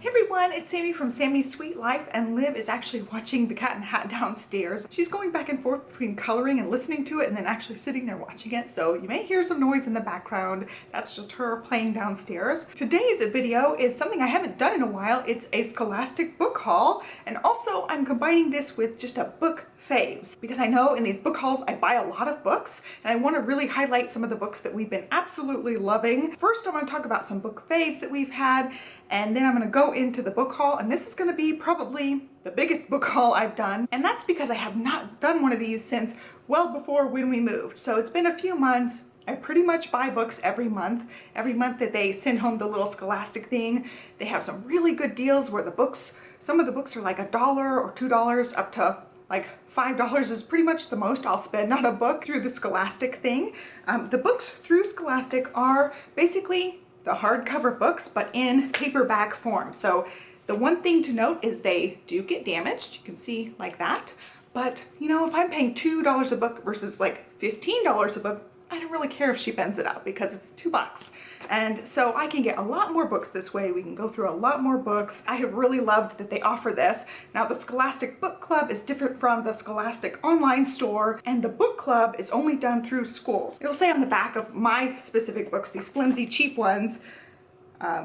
Everyone, it's Sammy from Sammy's Sweet Life, and Liv is actually watching The Cat in the Hat downstairs. She's going back and forth between coloring and listening to it and then actually sitting there watching it, so you may hear some noise in the background. That's just her playing downstairs. Today's video is something I haven't done in a while. It's a Scholastic book haul, and also I'm combining this with just a book faves, because I know in these book hauls I buy a lot of books and I want to really highlight some of the books that we've been absolutely loving. First, I want to talk about some book faves that we've had, and then I'm going to go into the book haul, and this is going to be probably the biggest book haul I've done, and that's because I have not done one of these since well before when we moved. So it's been a few months. I pretty much buy books every month. Every month that they send home the little Scholastic thing, they have some really good deals where the books, some of the books are like $1 or $2 up to like $5 is pretty much the most I'll spend on a book through the Scholastic thing. The books through Scholastic are basically the hardcover books, but in paperback form. So the one thing to note is they do get damaged. You can see like that. But you know, if I'm paying $2 a book versus like $15 a book, I don't really care if she bends it out because it's $2. And so I can get a lot more books this way. We can go through a lot more books. I have really loved that they offer this. Now, the Scholastic Book Club is different from the Scholastic online store, and the book club is only done through schools. It'll say on the back of my specific books, these flimsy cheap ones,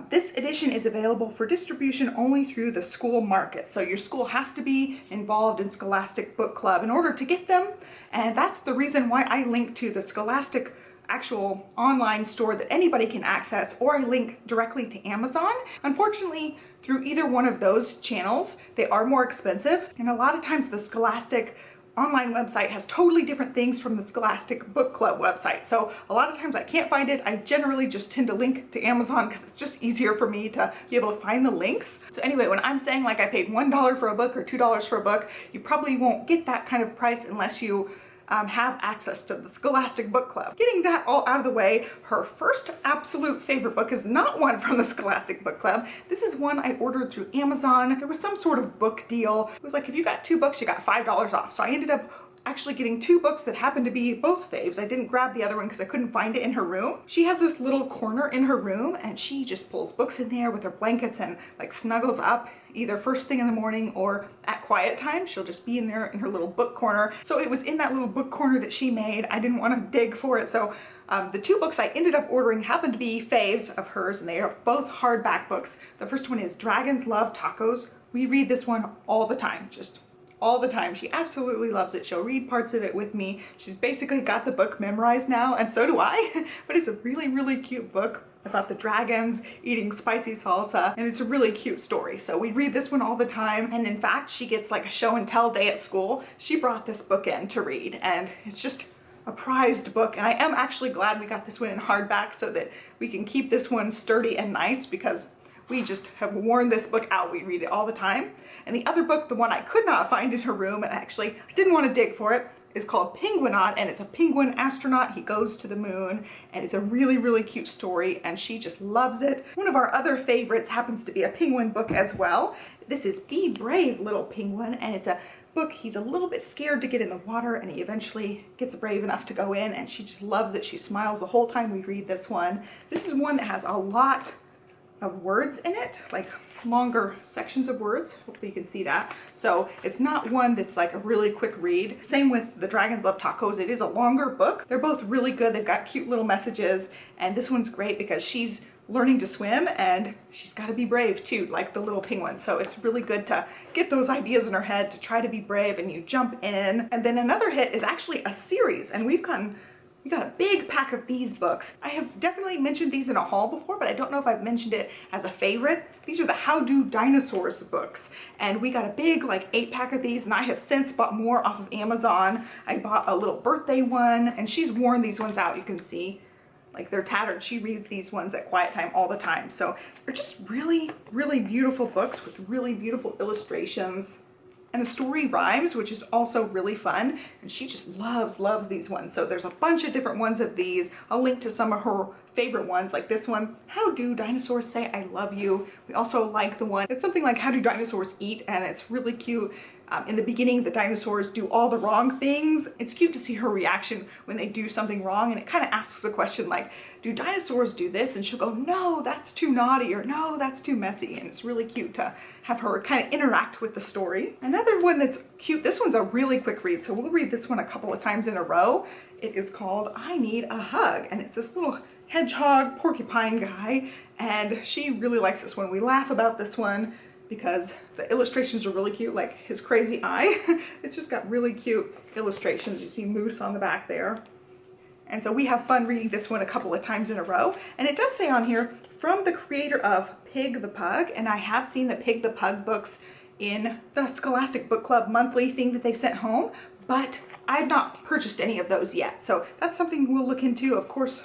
this edition is available for distribution only through the school market. So your school has to be involved in Scholastic Book Club in order to get them. And that's the reason why I link to the Scholastic actual online store that anybody can access, or I link directly to Amazon. Unfortunately, through either one of those channels, they are more expensive. And a lot of times the Scholastic online website has totally different things from the Scholastic Book Club website. So a lot of times I can't find it. I generally just tend to link to Amazon because it's just easier for me to be able to find the links. So anyway, when I'm saying like I paid $1 for a book or $2 for a book, you probably won't get that kind of price unless you have access to the Scholastic Book Club. Getting that all out of the way, her first absolute favorite book is not one from the Scholastic Book Club. This is one I ordered through Amazon. There was some sort of book deal. It was like if you got 2 books, you got $5 off. So I ended up actually getting 2 books that happened to be both faves. I didn't grab the other one because I couldn't find it in her room. She has this little corner in her room and she just pulls books in there with her blankets and like snuggles up either first thing in the morning or at quiet time. She'll just be in there in her little book corner. So it was in that little book corner that she made. I didn't want to dig for it. So the 2 books I ended up ordering happened to be faves of hers, and they are both hardback books. The first one is Dragons Love Tacos. We read this one all the time, just all the time. She absolutely loves it. She'll read parts of it with me. She's basically got the book memorized now, and so do I. But it's a really, really cute book about the dragons eating spicy salsa, and it's a really cute story. So we read this one all the time, and in fact, she gets like a show and tell day at school. She brought this book in to read, and it's just a prized book, and I am actually glad we got this one in hardback so that we can keep this one sturdy and nice, because we just have worn this book out. We read it all the time. And the other book, the one I could not find in her room, and actually I didn't want to dig for it, is called Penguinaut, and it's a penguin astronaut. He goes to the moon, and it's a really, really cute story, and she just loves it. One of our other favorites happens to be a penguin book as well. This is Be Brave, Little Penguin, and it's a book. He's a little bit scared to get in the water, and he eventually gets brave enough to go in, and she just loves it. She smiles the whole time we read this one. This is one that has a lot of words in it, like longer sections of words. Hopefully you can see that. So it's not one that's like a really quick read. Same with the Dragons Love Tacos. It is a longer book. They're both really good. They've got cute little messages, and this one's great because she's learning to swim and she's got to be brave too, like the little penguin. So it's really good to get those ideas in her head to try to be brave, and you jump in. And then another hit is actually a series, and we got a big pack of these books. I have definitely mentioned these in a haul before, but I don't know if I've mentioned it as a favorite. These are the How Do Dinosaurs books, and we got a big like 8-pack of these, and I have since bought more off of Amazon. I bought a little birthday one, and she's worn these ones out. You can see like they're tattered. She reads these ones at quiet time all the time. So they're just really, really beautiful books with really beautiful illustrations. And the story rhymes, which is also really fun, and she just loves these ones. So there's a bunch of different ones of these. I'll link to some of her favorite ones, like this one, How Do Dinosaurs Say I Love You. We also like the one, it's something like How Do Dinosaurs Eat, and it's really cute. in the beginning, the dinosaurs do all the wrong things. It's cute to see her reaction when they do something wrong, and it kind of asks a question like, do dinosaurs do this? And she'll go, no, that's too naughty, or no, that's too messy. And it's really cute to have her kind of interact with the story. Another one that's cute, this one's a really quick read, so we'll read this one a couple of times in a row. It is called I Need a Hug, and it's this little hedgehog porcupine guy, and she really likes this one. We laugh about this one because the illustrations are really cute, like his crazy eye. It's just got really cute illustrations. You see moose on the back there. And so we have fun reading this one a couple of times in a row. And it does say on here, from the creator of Pig the Pug, and I have seen the Pig the Pug books in the Scholastic Book Club monthly thing that they sent home, but I've not purchased any of those yet. So that's something we'll look into. Of course,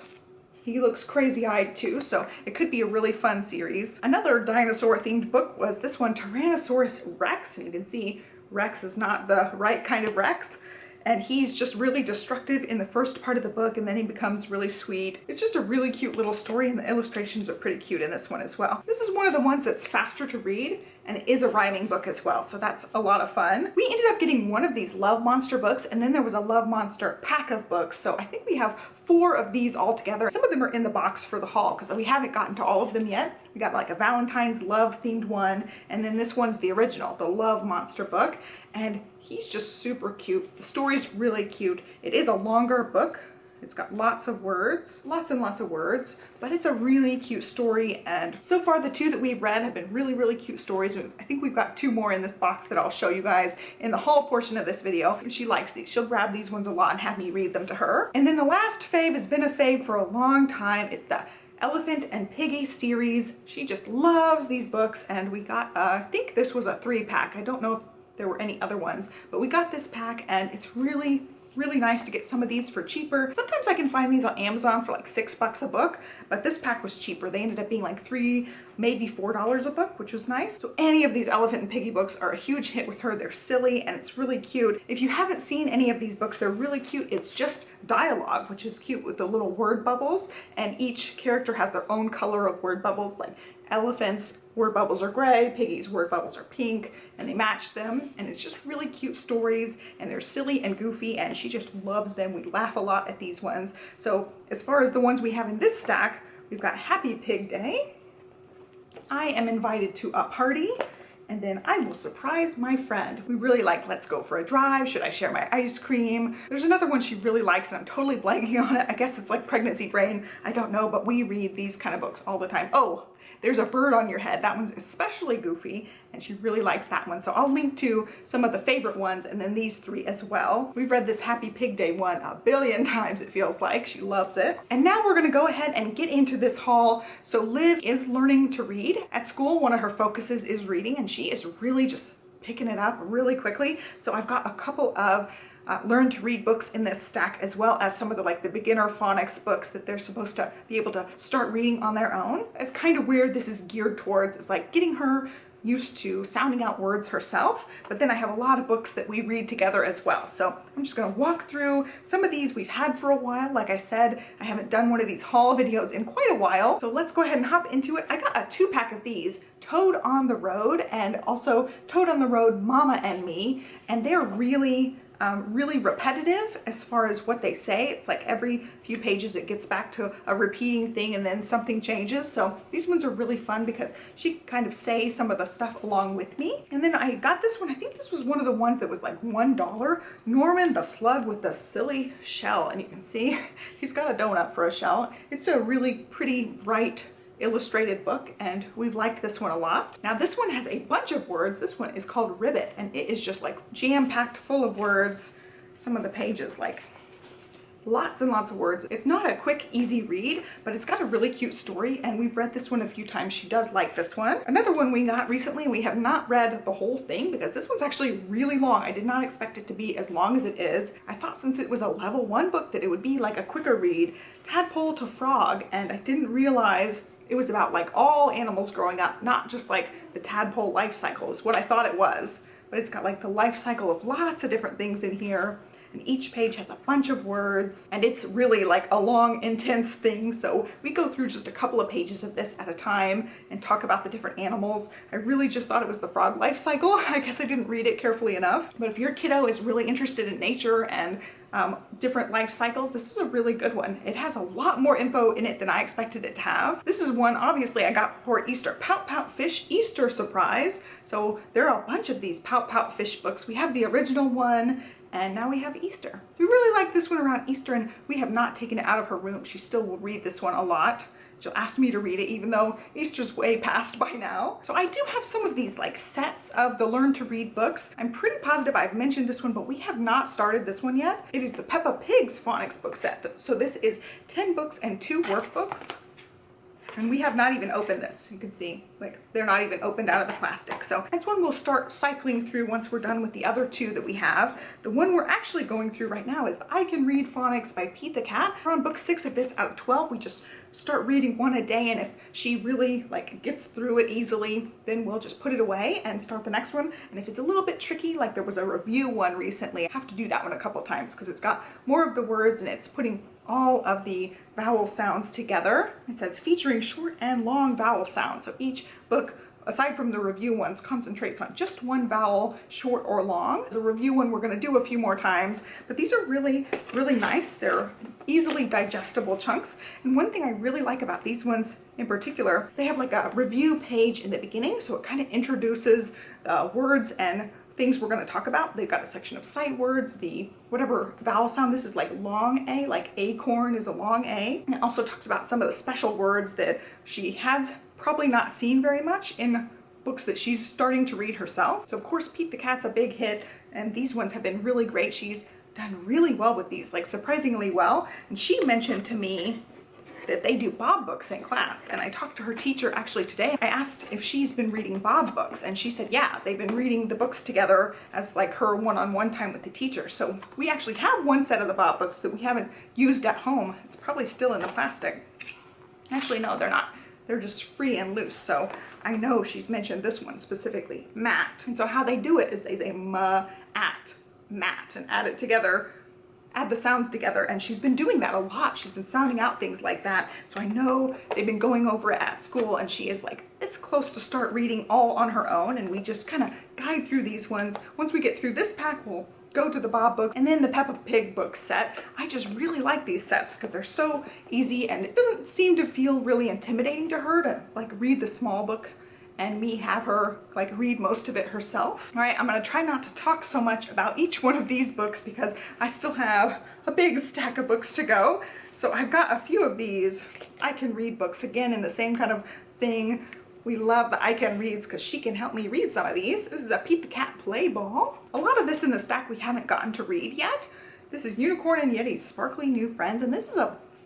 he looks crazy-eyed too, so it could be a really fun series. Another dinosaur-themed book was this one, Tyrannosaurus Rex, and you can see Rex is not the right kind of Rex, and he's just really destructive in the first part of the book, and then he becomes really sweet. It's just a really cute little story, and the illustrations are pretty cute in this one as well. This is one of the ones that's faster to read, and it is a rhyming book as well, so that's a lot of fun. We ended up getting one of these Love Monster books, and then there was a Love Monster pack of books, so I think we have 4 of these all together. Some of them are in the box for the haul, because we haven't gotten to all of them yet. We got like a Valentine's Love themed one, and then this one's the original, the Love Monster book, and he's just super cute. The story's really cute. It is a longer book. It's got lots of words, lots and lots of words, but it's a really cute story. And so far the 2 that we've read have been really, really cute stories. I think we've got 2 more in this box that I'll show you guys in the haul portion of this video. And she likes these. She'll grab these ones a lot and have me read them to her. And then the last fave has been a fave for a long time. It's the Elephant and Piggy series. She just loves these books, and we got, I think this was a 3-pack. I don't know if there were any other ones, but we got this pack, and it's really nice to get some of these for cheaper. Sometimes I can find these on Amazon for like $6 a book, but this pack was cheaper. They ended up being like $3, maybe $4 a book, which was nice. So any of these Elephant and Piggy books are a huge hit with her. They're silly and it's really cute. If you haven't seen any of these books, they're really cute. It's just dialogue, which is cute with the little word bubbles, and each character has their own color of word bubbles. Like Elephant's word bubbles are gray, Piggy's word bubbles are pink, and they match them, and it's just really cute stories, and they're silly and goofy, and she just loves them. We laugh a lot at these ones. So as far as the ones we have in this stack, we've got Happy Pig Day, I Am Invited to a Party, and then I Will Surprise My Friend. We really like Let's Go for a Drive, Should I Share My Ice Cream? There's another one she really likes, and I'm totally blanking on it. I guess it's like Pregnancy Brain, I don't know, but we read these kind of books all the time. Oh, There's a Bird on Your Head. That one's especially goofy, and she really likes that one. So I'll link to some of the favorite ones, and then these 3 as well. We've read this Happy Pig Day one a billion times, it feels like. She loves it. And now we're gonna go ahead and get into this haul. So Liv is learning to read. At school, one of her focuses is reading, and she is really just picking it up really quickly. So I've got a couple of learn to read books in this stack, as well as some of the beginner phonics books that they're supposed to be able to start reading on their own. It's kind of weird. This is geared towards, it's like getting her used to sounding out words herself, but then I have a lot of books that we read together as well. So I'm just going to walk through some of these we've had for a while. Like I said, I haven't done one of these haul videos in quite a while, so let's go ahead and hop into it. I got a 2-pack of these, Toad on the Road and also Toad on the Road Mama and Me, and they're really repetitive as far as what they say. It's like every few pages it gets back to a repeating thing, and then something changes. So these ones are really fun because she kind of say some of the stuff along with me. And then I got this one. I think this was one of the ones that was like $1. Norman the Slug with the Silly Shell, and you can see he's got a donut for a shell. It's a really pretty bright illustrated book, and we've liked this one a lot. Now this one has a bunch of words. This one is called Ribbit, and it is just like jam-packed full of words. Some of the pages, like lots and lots of words. It's not a quick, easy read, but it's got a really cute story, and we've read this one a few times. She does like this one. Another one we got recently, we have not read the whole thing because this one's actually really long. I did not expect it to be as long as it is. I thought since it was a level 1 book that it would be like a quicker read, Tadpole to Frog, and I didn't realize it was about like all animals growing up, not just like the tadpole life cycle is what I thought it was. But it's got like the life cycle of lots of different things in here. and each page has a bunch of words, and it's really like a long, intense thing. So we go through just a couple of pages of this at a time and talk about the different animals. I really just thought it was the frog life cycle. I guess I didn't read it carefully enough. But if your kiddo is really interested in nature and different life cycles, this is a really good one. It has a lot more info in it than I expected it to have. This is one obviously I got for Easter. Pout Pout Fish Easter Surprise. So there are a bunch of these Pout Pout Fish books. We have the original one, and now we have Easter. We really like this one around Easter, and we have not taken it out of her room. She still will read this one a lot. She'll ask me to read it even though Easter's way past by now. So I do have some of these like sets of the Learn to Read books. I'm pretty positive I've mentioned this one, but we have not started this one yet. It is the Peppa Pig's Phonics book set. So this is 10 books and 2 workbooks. And we have not even opened this. You can see, like, they're not even opened out of the plastic. So that's one we'll start cycling through once we're done with the other 2 that we have. The one we're actually going through right now is I Can Read Phonics by Pete the Cat. We're on book 6 of this out of 12. We just start reading one a day, and if she really like gets through it easily, then we'll just put it away and start the next one. And if it's a little bit tricky, like there was a review one recently, I have to do that one a couple times because it's got more of the words and it's putting all of the vowel sounds together. It says featuring short and long vowel sounds. So each book, aside from the review ones, concentrates on just one vowel, short or long. The review one we're going to do a few more times, but these are really, really nice. They're easily digestible chunks. And one thing I really like about these ones in particular, they have like a review page in the beginning, so it kind of introduces words and things we're going to talk about. They've got a section of sight words, the whatever vowel sound. This is like long A, like acorn is a long A. And it also talks about some of the special words that she has probably not seen very much in books that she's starting to read herself. So of course Pete the Cat's a big hit, and these ones have been really great. She's done really well with these, like surprisingly well. And she mentioned to me that they do Bob books in class, and I talked to her teacher actually today. I asked if she's been reading Bob books, and she said yeah, they've been reading the books together as like her one-on-one time with the teacher. So we actually have one set of the Bob books that we haven't used at home. It's probably still in the plastic. Actually no, they're not. They're just free and loose. So I know she's mentioned this one specifically, Matt. And so how they do it is they say ma-at, Matt, and add it together, add the sounds together, and she's been doing that a lot. She's been sounding out things like that. So I know they've been going over it at school, and she is like, it's close to start reading all on her own, and we just kind of guide through these ones. Once we get through this pack, we'll go to the Bob books, and then the Peppa Pig book set. I just really like these sets because they're so easy, and it doesn't seem to feel really intimidating to her to like read the small book and me have her like read most of it herself. All right, I'm gonna try not to talk so much about each one of these books because I still have a big stack of books to go. So I've got a few of these I Can Read books, again in the same kind of thing. We love the I Can Reads because she can help me read some of these. This is a Pete the Cat play ball. A lot of this in the stack we haven't gotten to read yet. This is Unicorn and Yeti's Sparkly New Friends, and this is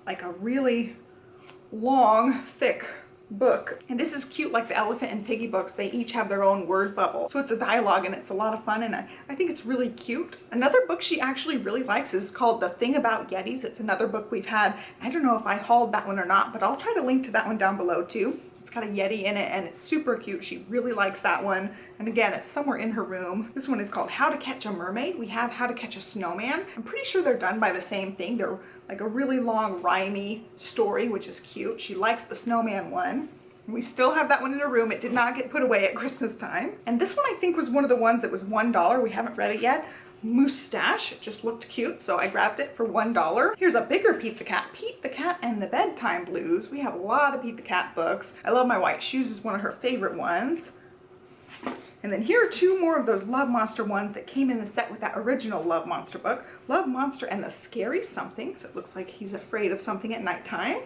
like a really long, thick book. And this is cute, like the Elephant and Piggy books. They each have their own word bubble. So it's a dialogue and it's a lot of fun, and I think it's really cute. Another book she actually really likes is called The Thing About Yetis. It's another book we've had. I don't know if I hauled that one or not, but I'll try to link to that one down below too. It's got a Yeti in it and it's super cute. She really likes that one. And again, it's somewhere in her room. This one is called How to Catch a Mermaid. We have How to Catch a Snowman. I'm pretty sure they're done by the same thing. They're like a really long rhymey story, which is cute. She likes the snowman one. We still have that one in her room. It did not get put away at Christmas time. And this one I think was one of the ones that was $1. We haven't read it yet. Moustache. It just looked cute, so I grabbed it for $1. Here's a bigger Pete the Cat. Pete the Cat and the Bedtime Blues. We have a lot of Pete the Cat books. I Love My White Shoes is one of her favorite ones. And then here are 2 more of those Love Monster ones that came in the set with that original Love Monster book. Love Monster and the Scary Something. So it looks like he's afraid of something at nighttime.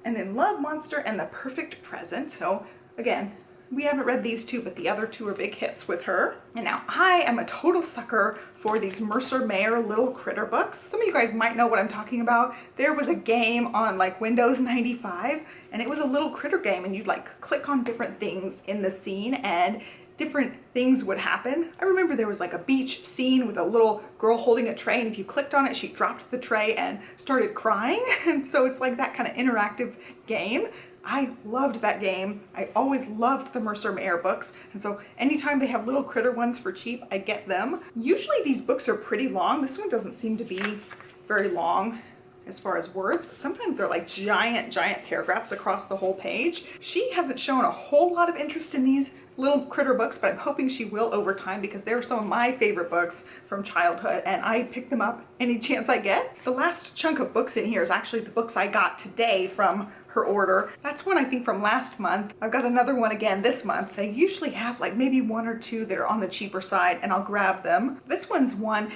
And then Love Monster and the Perfect Present. So again, we haven't read these 2, but the other 2 are big hits with her. And now I am a total sucker for these Mercer Mayer Little Critter books. Some of you guys might know what I'm talking about. There was a game on like Windows 95, and it was a little critter game, and you'd like click on different things in the scene and different things would happen. I remember there was like a beach scene with a little girl holding a tray, and if you clicked on it, she dropped the tray and started crying. And so it's like that kind of interactive game. I loved that game. I always loved the Mercer Mayer books, and so anytime they have little critter ones for cheap, I get them. Usually these books are pretty long. This one doesn't seem to be very long as far as words, but sometimes they're like giant paragraphs across the whole page. She hasn't shown a whole lot of interest in these little critter books, but I'm hoping she will over time because they're some of my favorite books from childhood, and I pick them up any chance I get. The last chunk of books in here is actually the books I got today from her order. That's one I think from last month. I've got another one again this month. They usually have like maybe one or two that are on the cheaper side, and I'll grab them. This one's one,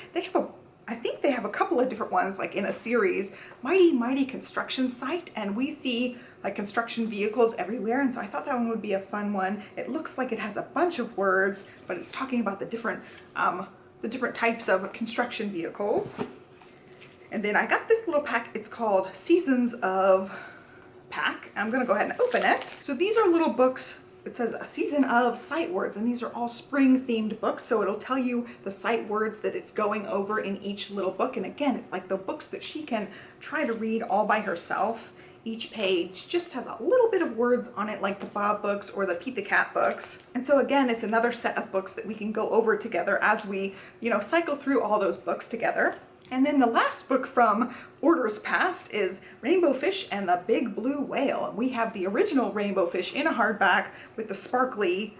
I think they have a couple of different ones like in a series, Mighty Construction Site, and we see like construction vehicles everywhere, and so I thought that one would be a fun one. It looks like it has a bunch of words, but it's talking about the different types of construction vehicles. And then I got this little pack. It's called Seasons of Pack. I'm gonna go ahead and open it. So these are little books. It says a season of sight words, and these are all spring themed books, so it'll tell you the sight words that it's going over in each little book. And again, it's like the books that she can try to read all by herself. Each page just has a little bit of words on it, like the Bob books or the Pete the Cat books. And so again, it's another set of books that we can go over together as we, cycle through all those books together. And then the last book from orders past is Rainbow Fish and the Big Blue Whale. And we have the original Rainbow Fish in a hardback with the sparkly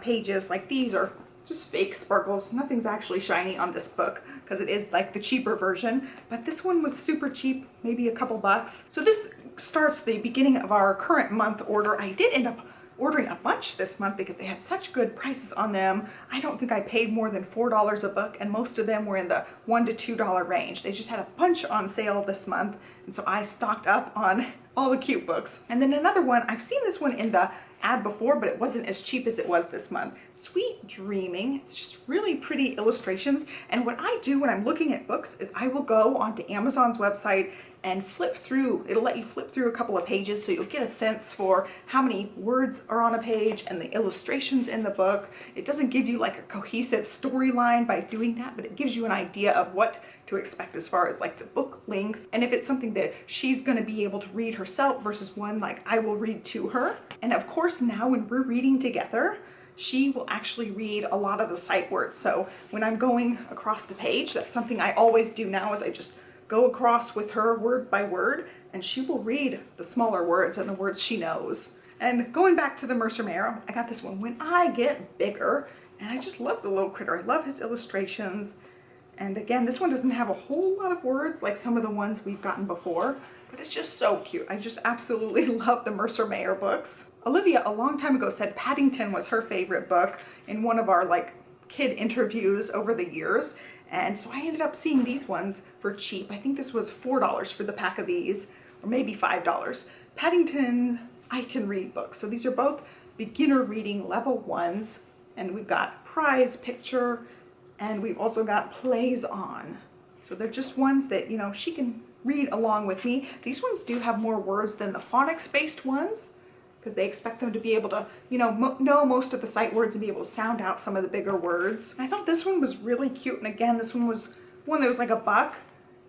pages. Like these are just fake sparkles. Nothing's actually shiny on this book because it is like the cheaper version. But this one was super cheap, maybe a couple bucks. So this starts the beginning of our current month order. I did end up ordering a bunch this month because they had such good prices on them. I don't think I paid more than $4 a book, and most of them were in the $1 to $2 range. They just had a bunch on sale this month, and so I stocked up on all the cute books. And then another one, I've seen this one in the ad before, but it wasn't as cheap as it was this month. Sweet Dreaming. It's just really pretty illustrations. And what I do when I'm looking at books is I will go onto Amazon's website and flip through. It'll let you flip through a couple of pages, so you'll get a sense for how many words are on a page and the illustrations in the book. It doesn't give you like a cohesive storyline by doing that, but it gives you an idea of what to expect as far as like the book length, and if it's something that she's going to be able to read herself versus one like I will read to her. And of course, now when we're reading together, she will actually read a lot of the sight words. So when I'm going across the page, that's something I always do now, is I just go across with her word by word, and she will read the smaller words and the words she knows. And going back to the Mercer Mayer, I got this one, When I Get Bigger, and I just love the little critter. I love his illustrations. And again, this one doesn't have a whole lot of words like some of the ones we've gotten before, but it's just so cute. I just absolutely love the Mercer Mayer books. Olivia a long time ago said Paddington was her favorite book in one of our like kid interviews over the years. And so I ended up seeing these ones for cheap. I think this was $4 for the pack of these, or maybe $5. Paddington I Can Read books. So these are both beginner reading level 1s. And we've got prize picture, and we've also got plays on. So they're just ones that, she can read along with me. These ones do have more words than the phonics based ones, because they expect them to be able to, know most of the sight words and be able to sound out some of the bigger words. I thought this one was really cute. And again, this one was one that was like $1.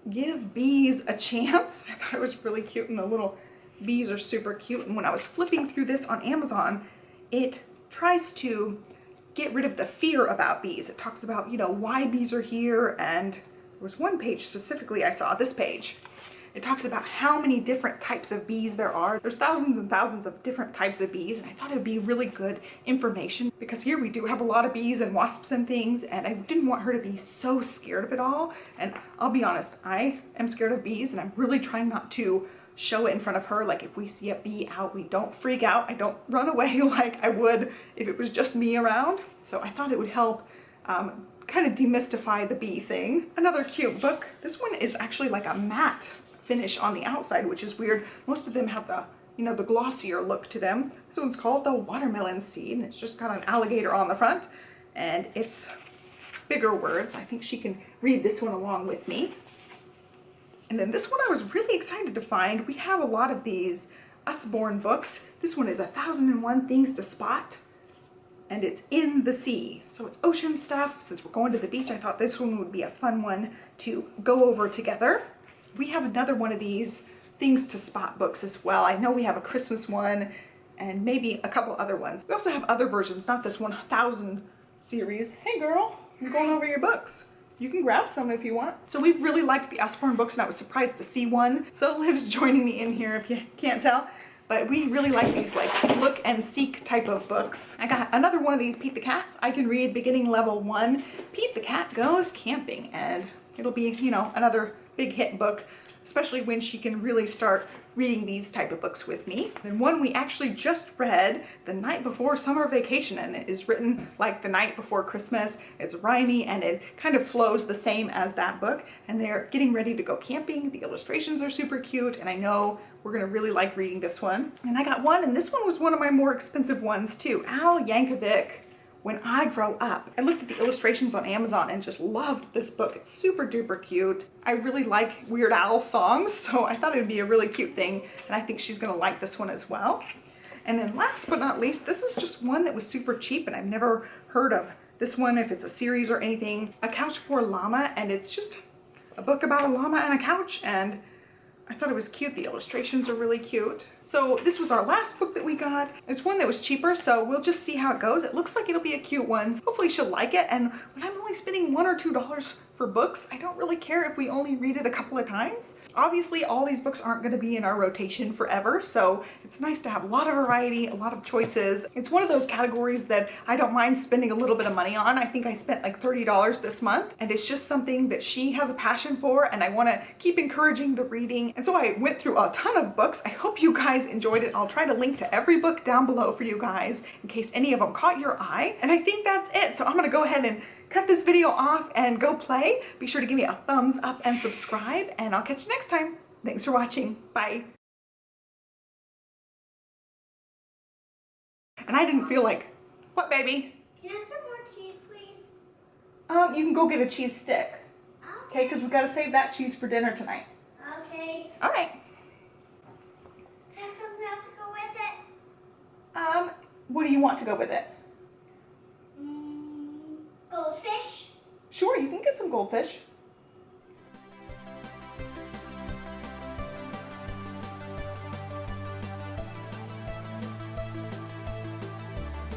Give Bees a Chance. I thought it was really cute, and the little bees are super cute. And when I was flipping through this on Amazon, it tries to get rid of the fear about bees. It talks about, why bees are here. And there was one page specifically I saw, this page. It talks about how many different types of bees there are. There's thousands and thousands of different types of bees, and I thought it would be really good information because here we do have a lot of bees and wasps and things, and I didn't want her to be so scared of it all. And I'll be honest, I am scared of bees, and I'm really trying not to show it in front of her. Like if we see a bee out, we don't freak out. I don't run away like I would if it was just me around. So I thought it would help kind of demystify the bee thing. Another cute book. This one is actually like a matte finish on the outside, which is weird. Most of them have the, the glossier look to them. This one's called The Watermelon Seed, and it's just got an alligator on the front, and it's bigger words. I think she can read this one along with me. And then this one I was really excited to find. We have a lot of these Usborne books. This one is 1001 Things to Spot, and it's in the sea. So it's ocean stuff. Since we're going to the beach, I thought this one would be a fun one to go over together. We have another one of these things to spot books as well. I know we have a Christmas one and maybe a couple other ones. We also have other versions, not this 1000 series. Hey girl, I'm going over your books. You can grab some if you want. So we really liked the Usborne books and I was surprised to see one. So Liv's joining me in here if you can't tell. But we really like these like look and seek type of books. I got another one of these, Pete the Cat's. I can read beginning level 1. Pete the Cat goes camping, and it'll be, you know, another big hit book, especially when she can really start reading these type of books with me. And one we actually just read the night before summer vacation, and it is written like the night before Christmas. It's rhymey and it kind of flows the same as that book, and they're getting ready to go camping. The illustrations are super cute, and I know we're gonna really like reading this one. And I got one, and this one was one of my more expensive ones too. Al Yankovic, When I Grow Up. I looked at the illustrations on Amazon and just loved this book. It's super duper cute. I really like Weird Al songs, so I thought it would be a really cute thing, and I think she's gonna like this one as well. And then last but not least, this is just one that was super cheap and I've never heard of this one, if it's a series or anything. A Couch for a Llama, and it's just a book about a llama and a couch, and I thought it was cute. The illustrations are really cute. So this was our last book that we got. It's one that was cheaper, so we'll just see how it goes. It looks like it'll be a cute one. Hopefully she'll like it. And when I'm only spending $1 or $2 for books, I don't really care if we only read it a couple of times. Obviously, all these books aren't going to be in our rotation forever, so it's nice to have a lot of variety, a lot of choices. It's one of those categories that I don't mind spending a little bit of money on. I think I spent like $30 this month, and it's just something that she has a passion for, and I want to keep encouraging the reading. And so I went through a ton of books. I hope you guys enjoyed it. I'll try to link to every book down below for you guys in case any of them caught your eye. And I think that's it. So I'm going to go ahead and cut this video off and go play. Be sure to give me a thumbs up and subscribe, and I'll catch you next time. Thanks for watching. Bye. And I didn't feel like, what baby? Can I have some more cheese, please? You can go get a cheese stick. Okay, because we've got to save that cheese for dinner tonight. Okay. All right. Have something else to go with it? What do you want to go with it? Goldfish. Sure, you can get some goldfish.